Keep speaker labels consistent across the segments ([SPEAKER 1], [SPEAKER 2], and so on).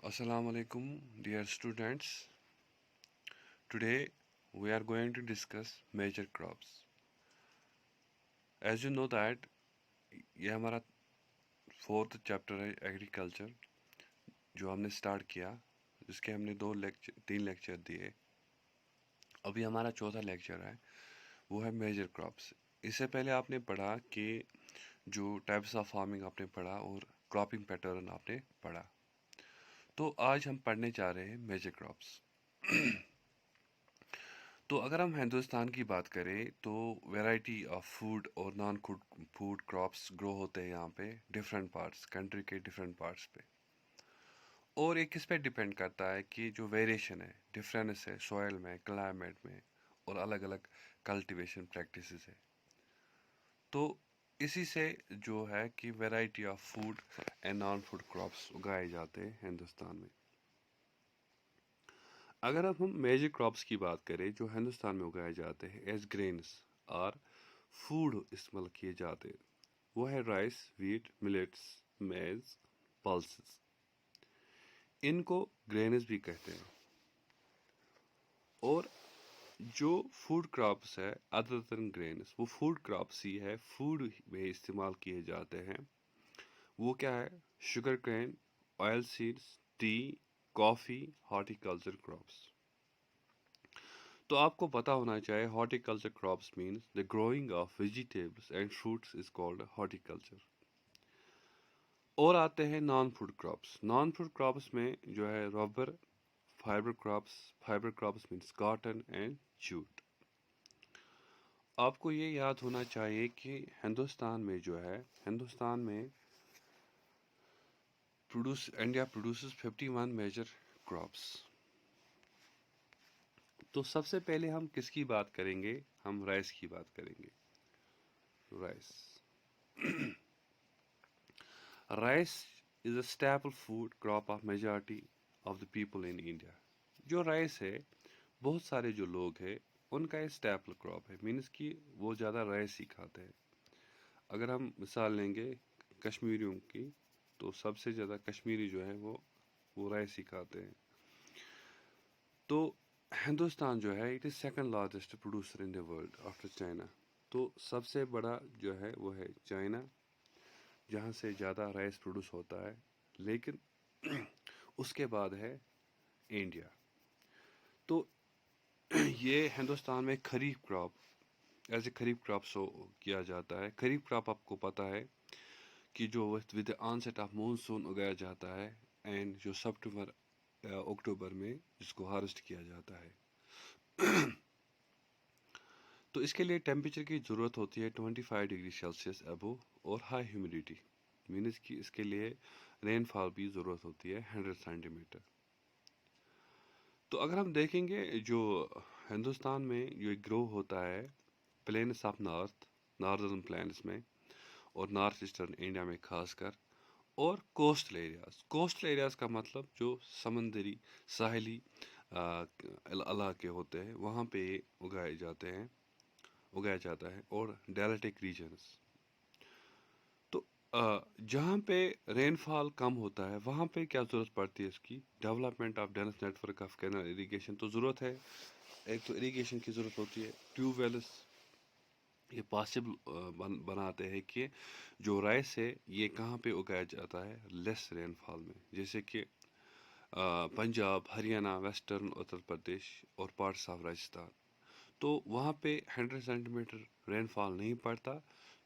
[SPEAKER 1] Assalamu alaikum, dear students. Today we are going to discuss major crops. As you know that ये हमारा fourth chapter है agriculture जो हमने start किया, जिसके हमने तीन लेक्चर दिए. अभी हमारा चौथा लेक्चर है, वो है मेजर क्रॉप्स. इससे पहले आपने पढ़ा कि जो टाइप्स ऑफ फार्मिंग आपने पढ़ा और क्रॉपिंग पैटर्न आपने पढ़ा. तो आज हम पढ़ने जा रहे हैं मेजर क्रॉप्स. तो अगर हम हिंदुस्तान की बात करें तो वैरायटी ऑफ फूड और नॉन फूड क्रॉप्स ग्रो होते हैं यहाँ पे डिफरेंट पार्ट्स कंट्री के डिफरेंट पार्ट्स पे. और ये किस पे डिपेंड करता है कि जो वेरिएशन है, डिफरेंस है सॉइल में, क्लाइमेट में और अलग अलग कल्टीवेशन प्रैक्टिसेस है. तो इसी से जो है कि variety of food and non food crops उगाए जाते हैं हिंदुस्तान में. अगर अब हम मेजर क्रॉप्स की बात करें जो हिंदुस्तान में उगाए जाते हैं एज ग्रेन्स और फूड इस्तेमाल किए जाते हैं, वो है राइस, व्हीट, मिलेट्स, मेज, पल्सेस. इनको ग्रेन्स भी कहते हैं. और जो फूड क्रॉप्स है अदर देन ग्रेन्स, वो फूड क्रॉप्स ही है, फूड में इस्तेमाल किए जाते हैं. वो क्या है? Sugar cane, oil seeds, tea, coffee, horticulture crops. तो आपको पता होना चाहिए horticulture crops means the growing of vegetables and fruits is called horticulture. और आते हैं non food crops. Non food crops में जो है rubber, fibre crops means cotton and jute. आपको ये याद होना चाहिए कि हिंदुस्तान में इंडिया प्रोड्यूसेस 51 मेजर क्रॉप्स. तो सबसे पहले हम किसकी बात करेंगे? हम राइस की बात करेंगे. Rice. Rice is a staple food crop of majority of the people in India. जो राइस है, बहुत सारे जो लोग हैं उनका ये स्टेपल क्रॉप है, मीन्स कि वो ज़्यादा राइस ही खाते हैं. अगर हम मिसाल लेंगे कश्मीरियों की, तो सबसे ज़्यादा कश्मीरी जो है वो राइस ही खाते हैं. तो हिंदुस्तान जो है it is second largest producer in the world after China. तो सबसे बड़ा जो है वो है चाइना, जहाँ से ज़्यादा राइस प्रोड्यूस होता है. लेकिन उसके बाद है इंडिया. तो ये हिंदुस्तान में kharif crop as a kharif crop sow किया जाता है. खरीफ क्रॉप आपको पता है कि जो with the onset of monsoon उगाया जाता है एंड जो सितंबर अक्टूबर में जिसको हार्वेस्ट किया जाता है. तो इसके लिए टेम्परेचर की ज़रूरत होती है 25 डिग्री सेल्सियस अबो और हाई ह्यूमिडिटी, मीन्स कि इसके लिए रेनफॉल भी ज़रूरत होती है 100 सेंटीमीटर. तो अगर हम देखेंगे जो हिंदुस्तान में जो ग्रो होता है प्लेन्स ऑफ नॉर्दर्न प्लेन्स में और नॉर्थ ईस्टर्न इंडिया में खासकर, और कोस्टल एरियाज़ का मतलब जो समंदरी साहिली इलाके होते हैं वहाँ पे उगाया जाता है. और डेल्टिक रीजन्स, तो जहाँ पे रेनफॉल कम होता है वहाँ पे क्या ज़रूरत पड़ती है? इसकी development of dense network of canal irrigation. तो ज़रूरत है, एक तो इरिगेशन की ज़रूरत होती है. ट्यूबवेल्स ये पॉसिबल बनाते हैं कि जो राइस है ये कहाँ पे उगाया जाता है लेस रेनफॉल में, जैसे कि पंजाब, हरियाणा, वेस्टर्न उत्तर प्रदेश और पार्ट्स ऑफ राजस्थान. तो वहाँ पे 100 सेंटीमीटर रेनफॉल नहीं पड़ता.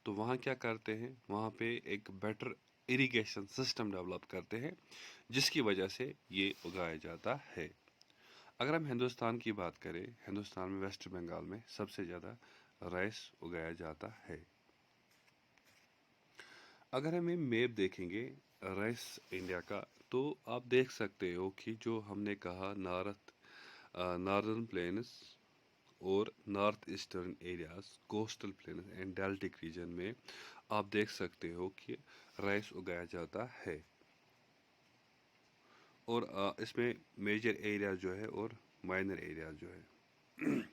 [SPEAKER 1] तो वहाँ क्या करते हैं, वहाँ पे एक बेटर इरिगेशन सिस्टम डेवलप करते हैं जिसकी वजह से ये उगाया जाता है. अगर हम हिंदुस्तान की बात करें, हिंदुस्तान में वेस्ट बंगाल में सबसे ज़्यादा राइस उगाया जाता है. अगर हम ये मैप देखेंगे राइस इंडिया का, तो आप देख सकते हो कि जो हमने कहा नॉर्दर्न प्लेन्स और north eastern areas, coastal plains and deltaic region में आप देख सकते हो कि राइस उगाया जाता है. और इसमें मेजर एरिया जो है और माइनर एरिया जो है.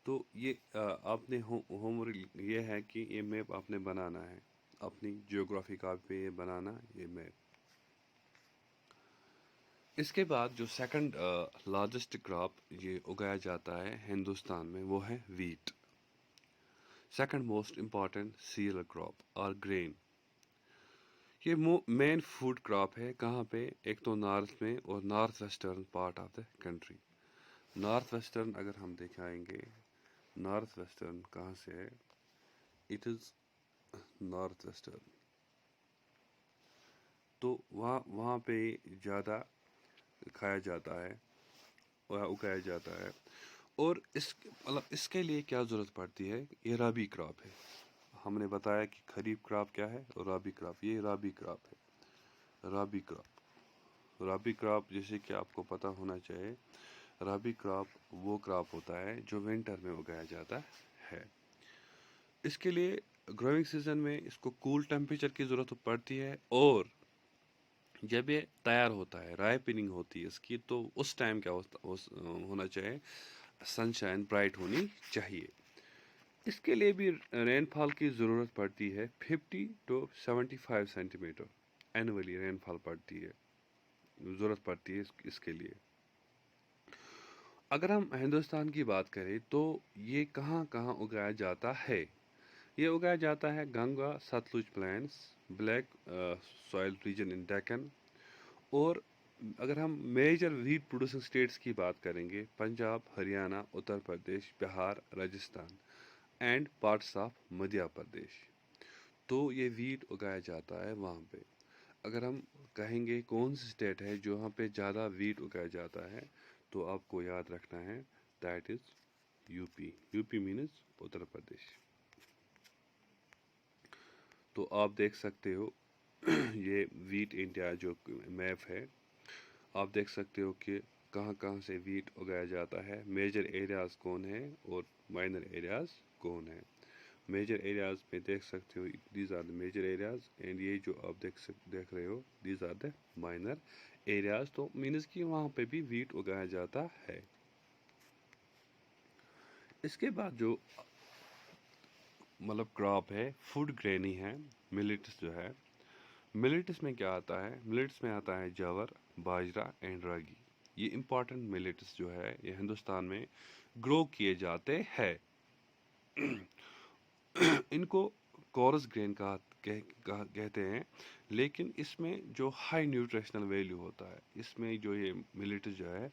[SPEAKER 1] तो ये आपने होमवर्क ये है कि ये मैप आपने बनाना है अपनी जियोग्राफी का पे बनाना ये मैप. اس کے بعد جو سیکنڈ لارجسٹ کراپ یہ اگایا جاتا ہے ہندوستان میں وہ ہے wheat. Second most important cereal crop اور گرین. یہ مین فوڈ کراپ ہے کہاں پہ؟ ایک تو نارتھ میں اور north western part of the country. North western اگر ہم دکھائیں گے نارتھ ویسٹرن کہاں سے ہے؟ It is north western. تو وہاں پہ زیادہ کھایا جاتا ہے اور اگایا جاتا ہے. اور اس کے لیے کیا ضرورت پڑتی ہے؟ یہ رابی کراپ ہے. ہم نے بتایا کہ خریف کراپ کیا ہے اور رابی کراپ. یہ رابی کراپ ہے. رابی کراپ جیسے کہ آپ کو پتہ ہونا چاہیے، رابی کراپ وہ کراپ ہوتا ہے جو ونٹر میں اگایا جاتا ہے. اس کے لیے گروئنگ سیزن میں اس کو کول ٹیمپریچر کی ضرورت پڑتی ہے، اور جب یہ تیار ہوتا ہے، رائپننگ ہوتی ہے اس کی، تو اس ٹائم کیا ہونا چاہیے؟ سن شائن برائٹ ہونی چاہیے. اس کے لیے بھی رین فال کی ضرورت پڑتی ہے. 50 to 75 سینٹی میٹر اینولی رین فال پڑتی ہے، ضرورت پڑتی ہے اس کے لیے. اگر ہم ہندوستان کی بات کریں تو یہ کہاں کہاں اگایا جاتا ہے؟ یہ اگایا جاتا ہے Ganga Sutlej plains, black soil region in Deccan. اور اگر ہم میجر ویٹ پروڈیوسنگ اسٹیٹس کی بات کریں گے، Punjab, Haryana, Uttar Pradesh, Bihar, Rajasthan and parts of Madhya Pradesh. تو یہ ویٹ اگایا جاتا ہے وہاں پہ. اگر ہم کہیں گے کون سی اسٹیٹ ہے جو وہاں پہ زیادہ ویٹ اگایا جاتا ہے، تو آپ کو یاد رکھنا ہے that is U P. U P means Uttar Pradesh. تو آپ دیکھ سکتے ہو یہ ویٹ انڈیا جو میپ ہے، آپ دیکھ سکتے ہو کہ کہاں کہاں سے ویٹ اگایا جاتا ہے، میجر ایریاز کون ہیں اور مائنر ایریاز کون ہیں. میجر ایریاز میں دیکھ سکتے ہو these are the major areas, and یہ جو آپ دیکھ رہے ہو these are the minor areas. تو مینز کہ وہاں پہ بھی ویٹ اگایا جاتا ہے. اس کے بعد جو کراپ ہے فوڈ گرینی ہے، ملیٹس جو ہے. ملیٹس میں کیا آتا ہے؟ ملیٹس میں آتا ہے جاور، باجرا اینڈ راگی. یہ امپورٹنٹ ملیٹس جو ہے یہ ہندوستان میں گرو کیے جاتے ہیں. ان کو کورس گرین کہتے ہیں، لیکن اس میں جو ہائی نیوٹریشنل ویلیو ہوتا ہے، اس میں جو یہ ملیٹس جو ہے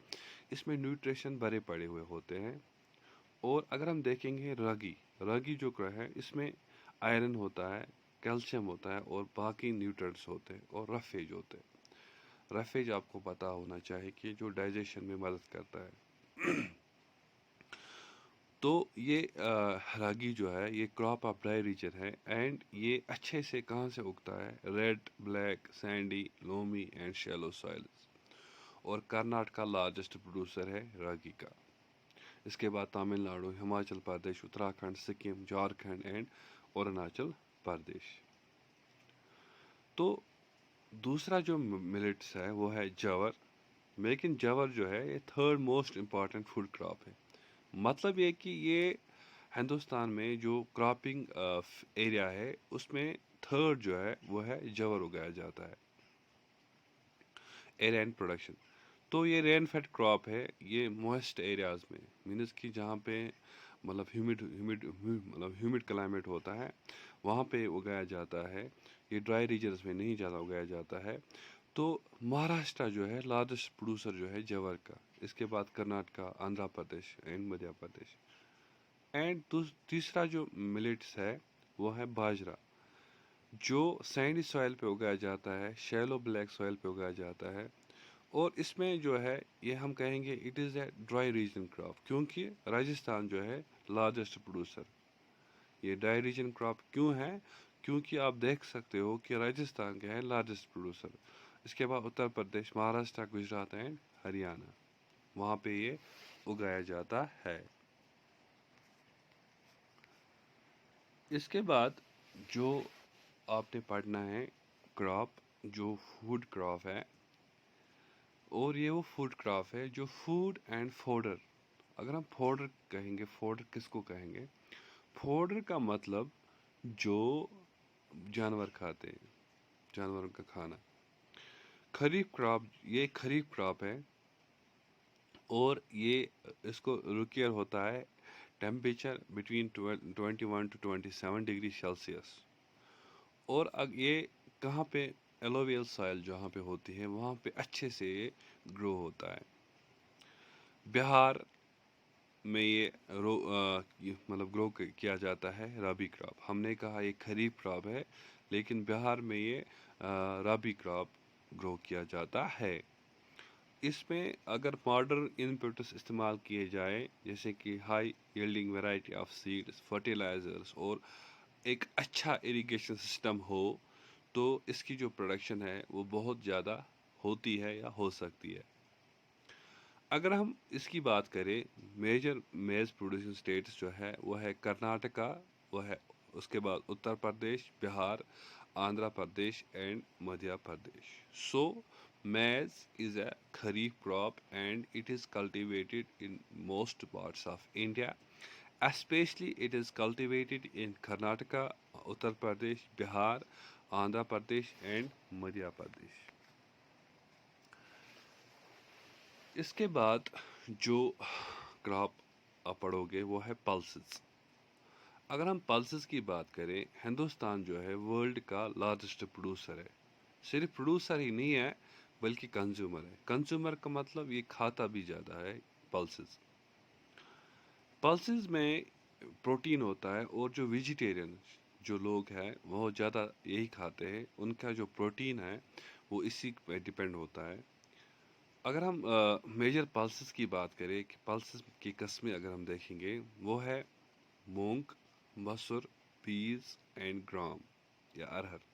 [SPEAKER 1] اس میں نیوٹریشن بھرے پڑے ہوئے ہوتے ہیں. اور اگر ہم دیکھیں گے راگی جو ہے اس میں آئرن ہوتا ہے، کیلشیم ہوتا ہے اور باقی نیوٹرنٹس ہوتے ہیں اور رفیج ہوتے ہیں. رفیج آپ کو پتہ ہونا چاہیے کہ جو ڈائجیشن میں مدد کرتا ہے. تو یہ راگی جو ہے یہ کراپ آف ڈرائی ریجن ہے، اینڈ یہ اچھے سے کہاں سے اگتا ہے؟ Red, black, sandy, loamy and shallow soils. اور کرناٹکا لارجسٹ پروڈیوسر ہے راگی کا. اس کے بعد تامل ناڈو، ہماچل پردیش، اتراکھنڈ، سکم، جھارکھنڈ اینڈ اروناچل پردیش. تو دوسرا جو ملیٹس ہے وہ ہے جاور. لیکن جاور جو ہے یہ third most important food crop ہے. مطلب یہ کہ یہ ہندوستان میں جو کراپنگ ایریا ہے اس میں تھرڈ جو ہے وہ ہے جاور اگایا جاتا ہے. Area and production. تو یہ رین فیڈ کراپ ہے. یہ موسٹ ایریاز میں مینز کہ جہاں پہ ہیومڈ کلائمیٹ ہوتا ہے وہاں پہ اگایا جاتا ہے. یہ ڈرائی ریجنز میں نہیں زیادہ اگایا جاتا ہے. تو مہاراشٹرا جو ہے لارجسٹ پروڈیوسر جو ہے جاور کا. اس کے بعد کرناٹکا، آندھرا پردیش اینڈ مدھیہ پردیش. اینڈ تیسرا جو ملیٹس ہے وہ ہے باجرا، جو سینڈی سوائل پہ اگایا جاتا ہے، شیلو بلیک سوائل پہ اگایا جاتا ہے. اور اس میں جو ہے یہ ہم کہیں گے it is a dry region crop, کیونکہ راجستھان جو ہے لارجسٹ پروڈیوسر. یہ ڈرائی ریجن کراپ کیوں ہے؟ کیونکہ آپ دیکھ سکتے ہو کہ راجستھان کے ہے لارجسٹ پروڈیوسر. اس کے بعد اتر پردیش، مہاراشٹرا، گجرات اینڈ ہریانہ، وہاں پہ یہ اگایا جاتا ہے. اس کے بعد جو آپ نے پڑھنا ہے کراپ، جو فوڈ کراپ ہے، اور یہ وہ فوڈ کراپ ہے جو فوڈ اینڈ فوڈر. اگر ہم فوڈر کہیں گے، فوڈر کس کو کہیں گے؟ فوڈر کا مطلب جو جانور کھاتے ہیں، جانوروں کا کھانا. खरीफ क्रॉप, ये खरीफ क्रॉप है और ये इसको रिक्वायर होता है temperature between 21 to 27 degree Celsius. और ये कहाँ पे एलोवियल सॉइल जहाँ पे होती है वहाँ पे अच्छे से ये ग्रो होता है। बिहार में ये मतलब ग्रो किया जाता है रबी क्रॉप। हमने कहा ये खरीफ क्रॉप है, लेकिन बिहार में ये रबी क्रॉप ग्रो किया जाता है। इसमें अगर मॉडर्न इनपुट्स इस्तेमाल किए जाए, जैसे कि high yielding variety of seeds, fertilisers और एक अच्छा इरिगेशन सिस्टम हो, तो इसकी जो प्रोडक्शन है वो बहुत ज़्यादा होती है या हो सकती है। अगर हम इसकी बात करें, मेजर मेज प्रोड्यूसिंग स्टेट्स जो है वो है कर्नाटका, वो है उसके बाद Uttar Pradesh, Bihar, Andhra Pradesh and Madhya Pradesh. So maize is a kharif crop and it is cultivated in most parts of India. Especially it is cultivated in Karnataka, Uttar Pradesh, Bihar, Andhra Pradesh and Madhya Pradesh. इसके बाद जो क्रॉप आप पढ़ोगे वो है pulses. अगर हम pulses की बात करें, हिंदुस्तान जो है वर्ल्ड का लार्जेस्ट प्रोड्यूसर है। सिर्फ प्रोड्यूसर ही नहीं है बल्कि कंज्यूमर है। कंज्यूमर का मतलब ये खाता भी ज़्यादा है पल्सेस। पल्सेस में प्रोटीन होता है और जो वेजिटेरियन जो लोग हैं वो ज़्यादा यही खाते हैं, उनका जो प्रोटीन है वो इसी पे डिपेंड होता है। अगर हम मेजर पल्सेस की बात करें कि पल्सेस की किस्में अगर हम देखेंगे, वो है मूंग, मसूर, पीस एंड ग्राम या अरहर।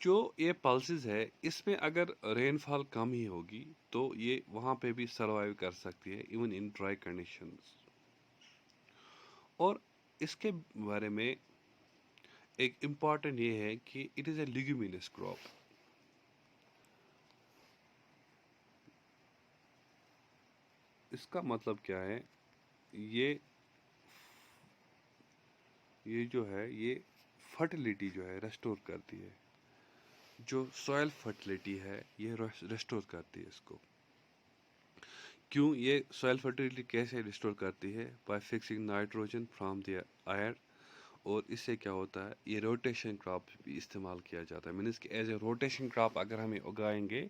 [SPEAKER 1] जो ये पल्सेस है इसमें अगर रेनफॉल कम ही होगी तो ये वहाँ पे भी सरवाइव कर सकती है इवन इन ड्राई कंडीशंस। और इसके बारे में एक इम्पॉर्टेंट ये है कि it is a leguminous crop. इसका मतलब क्या है, ये ये जो है ये फर्टिलिटी जो है रेस्टोर करती है। जो सॉइल फर्टिलिटी है ये रेस्टोर करती है इसको। क्यों ये सॉइल फर्टिलिटी कैसे रिस्टोर करती है? Bye fixing nitrogen from the air. और इससे क्या होता है, ये रोटेशन क्रॉप भी इस्तेमाल किया जाता है। मीन्स कि एज ए रोटेशन क्रॉप अगर हमें उगाएंगे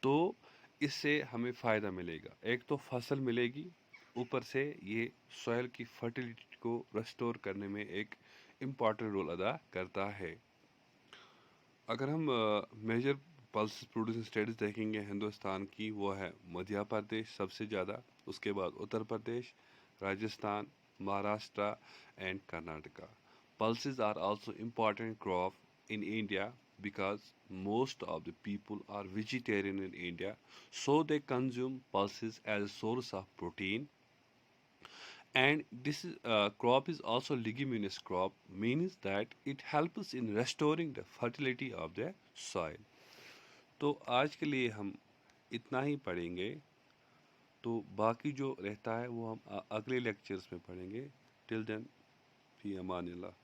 [SPEAKER 1] तो इससे हमें फ़ायदा मिलेगा। एक तो फसल मिलेगी, ऊपर से ये सॉइल की फर्टिलिटी को रेस्टोर करने में एक इम्पॉर्टेंट रोल अदा करता है। अगर हम मेजर पल्स प्रोड्यूसिंग स्टेट्स देखेंगे हिंदुस्तान की, वो है मध्य प्रदेश सबसे ज़्यादा, उसके बाद Uttar Pradesh, Rajasthan, Maharashtra and Karnataka. Pulses are also important crop in India because most of the people are vegetarian in India, so they consume pulses as a source of protein. And this crop is also leguminous crop, means that it helps in restoring the fertility of the soil. तो आज के लिए हम इतना ही पढ़ेंगे, तो बाकी जो रहता है वो हम अगले लेक्चर्स में पढ़ेंगे। टिल देन, फी अमान अल्लाह।